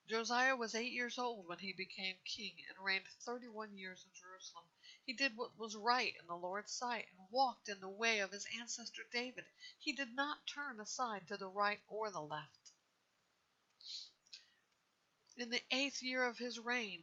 Josiah was 8 years old when he became king and reigned 31 years in Jerusalem. He did what was right in the Lord's sight and walked in the way of his ancestor David. He did not turn aside to the right or the left. In the 8th year of his reign,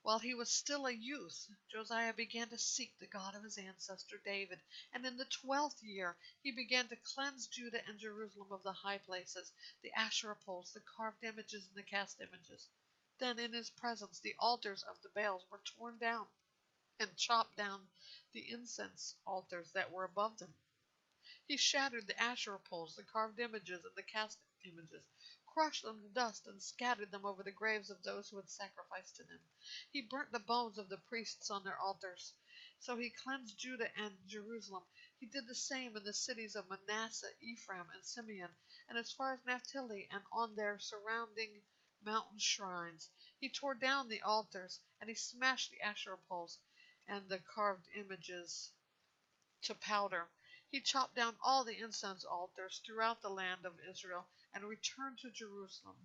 while he was still a youth, Josiah began to seek the God of his ancestor David, and in the 12th year he began to cleanse Judah and Jerusalem of the high places, the Asherah poles, the carved images, and the cast images. Then in his presence the altars of the Baals were torn down, and chopped down the incense altars that were above them. He shattered the Asherah poles, the carved images, and the cast images, crushed them to dust, and scattered them over the graves of those who had sacrificed to them. He burnt the bones of the priests on their altars. So he cleansed Judah and Jerusalem. He did the same in the cities of Manasseh, Ephraim, and Simeon, and as far as Naphtali, and on their surrounding mountain shrines. He tore down the altars, and he smashed the Asherah poles and the carved images to powder. He chopped down all the incense altars throughout the land of Israel and returned to Jerusalem.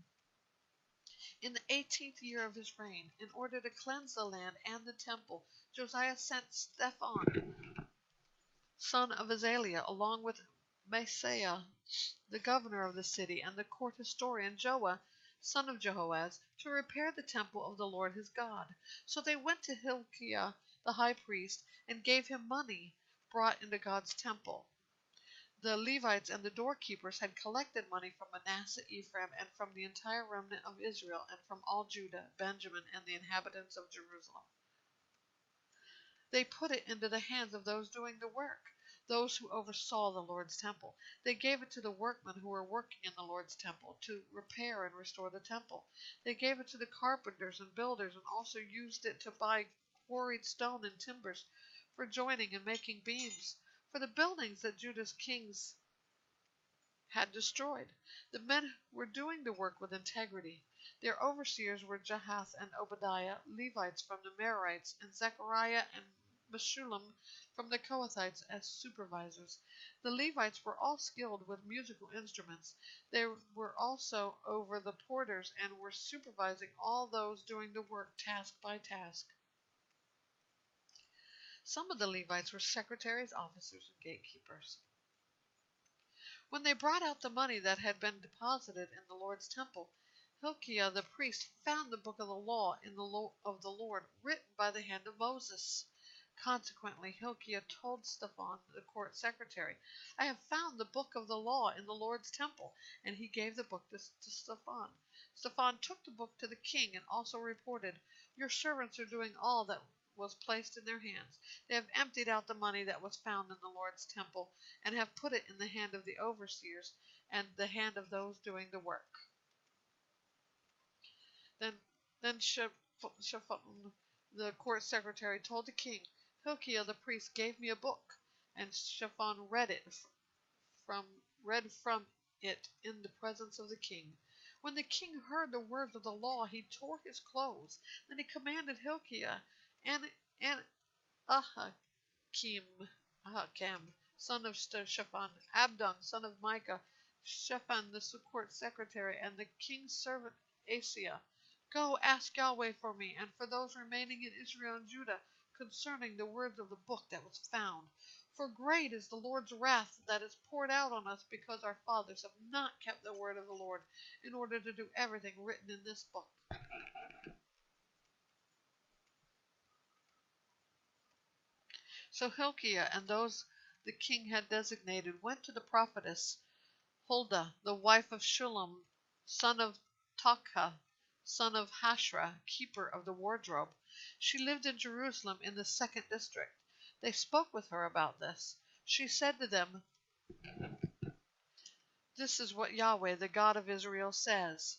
In the 18th year of his reign, in order to cleanse the land and the temple, Josiah sent Shaphan, son of Azaliah, along with Maaseiah, the governor of the city, and the court historian Joah, son of Jehoaz, to repair the temple of the Lord his God. So they went to Hilkiah the high priest and gave him money brought into God's temple. The Levites and the doorkeepers had collected money from Manasseh, Ephraim, and from the entire remnant of Israel, and from all Judah, Benjamin, and the inhabitants of Jerusalem. They put it into the hands of those doing the work, those who oversaw the Lord's temple. They gave it to the workmen who were working in the Lord's temple to repair and restore the temple. They gave it to the carpenters and builders, and also used it to buy quarried stone and timbers for joining and making beams for the buildings that Judah's kings had destroyed. The men were doing the work with integrity. Their overseers were Jahath and Obadiah, Levites from the Merarites, and Zechariah and Meshullam from the Kohathites as supervisors. The Levites were all skilled with musical instruments. They were also over the porters and were supervising all those doing the work task by task. Some of the Levites were secretaries, officers, and gatekeepers. When they brought out the money that had been deposited in the Lord's temple, Hilkiah the priest found the book of the law of the Lord written by the hand of Moses. Consequently, Hilkiah told Shaphan, the court secretary, "I have found the book of the law in the Lord's temple," and he gave the book to Shaphan. Shaphan took the book to the king and also reported, "Your servants are doing all that was placed in their hands. They have emptied out the money that was found in the Lord's temple and have put it in the hand of the overseers and the hand of those doing the work." Then Shaphan, the court secretary, told the king, "Hilkiah the priest gave me a book," and Shaphan read from it in the presence of the king. When the king heard the words of the law, he tore his clothes. Then he commanded Hilkiah and Ahikam, son of Shaphan, Abdon, son of Micah, Shaphan the court secretary, and the king's servant Asaiah, "Go ask Yahweh for me and for those remaining in Israel and Judah concerning the words of the book that was found. For great is the Lord's wrath that is poured out on us because our fathers have not kept the word of the Lord in order to do everything written in this book." So Hilkiah and those the king had designated went to the prophetess Huldah, the wife of Shallum, son of Takha, son of Hashra, keeper of the wardrobe. She lived in Jerusalem in the 2nd district. They spoke with her about this. She said to them, "This is what Yahweh, the God of Israel, says.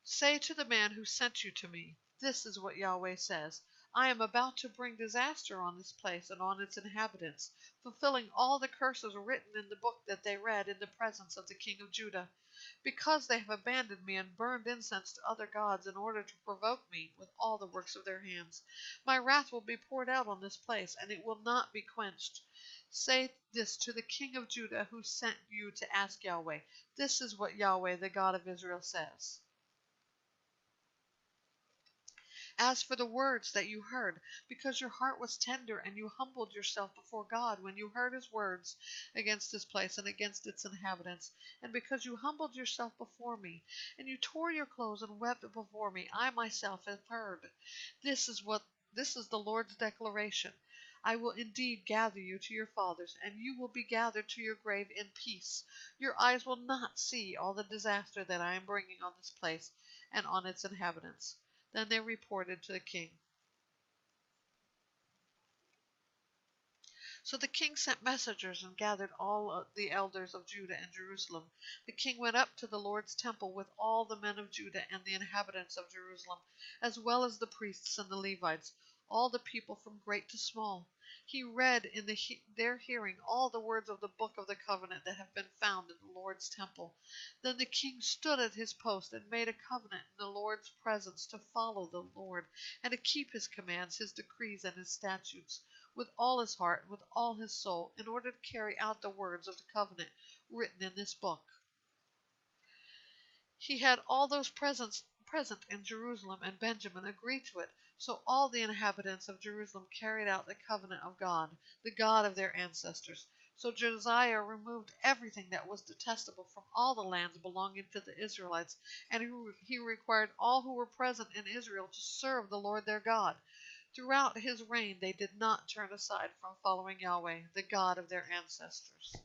Say to the man who sent you to me, 'This is what Yahweh says. I am about to bring disaster on this place and on its inhabitants, fulfilling all the curses written in the book that they read in the presence of the king of Judah. Because they have abandoned me and burned incense to other gods in order to provoke me with all the works of their hands, my wrath will be poured out on this place, and it will not be quenched. Say this to the king of Judah who sent you to ask Yahweh. This is what Yahweh, the God of Israel, says." As for the words that you heard, because your heart was tender and you humbled yourself before God when you heard his words against this place and against its inhabitants, and because you humbled yourself before me, and you tore your clothes and wept before me, I myself have heard. This is the Lord's declaration. I will indeed gather you to your fathers, and you will be gathered to your grave in peace. Your eyes will not see all the disaster that I am bringing on this place and on its inhabitants. Then they reported to the king. So the king sent messengers and gathered all the elders of Judah and Jerusalem. The king went up to the Lord's temple with all the men of Judah and the inhabitants of Jerusalem, as well as the priests and the Levites, all the people from great to small. He read in their hearing all the words of the book of the covenant that have been found in the Lord's temple. Then the king stood at his post and made a covenant in the Lord's presence to follow the Lord and to keep his commands, his decrees, and his statutes with all his heart, with all his soul, in order to carry out the words of the covenant written in this book. He had all those present in Jerusalem and Benjamin agree to it. So all the inhabitants of Jerusalem carried out the covenant of God, the God of their ancestors. So Josiah removed everything that was detestable from all the lands belonging to the Israelites, and he required all who were present in Israel to serve the Lord their God. Throughout his reign they did not turn aside from following Yahweh, the God of their ancestors.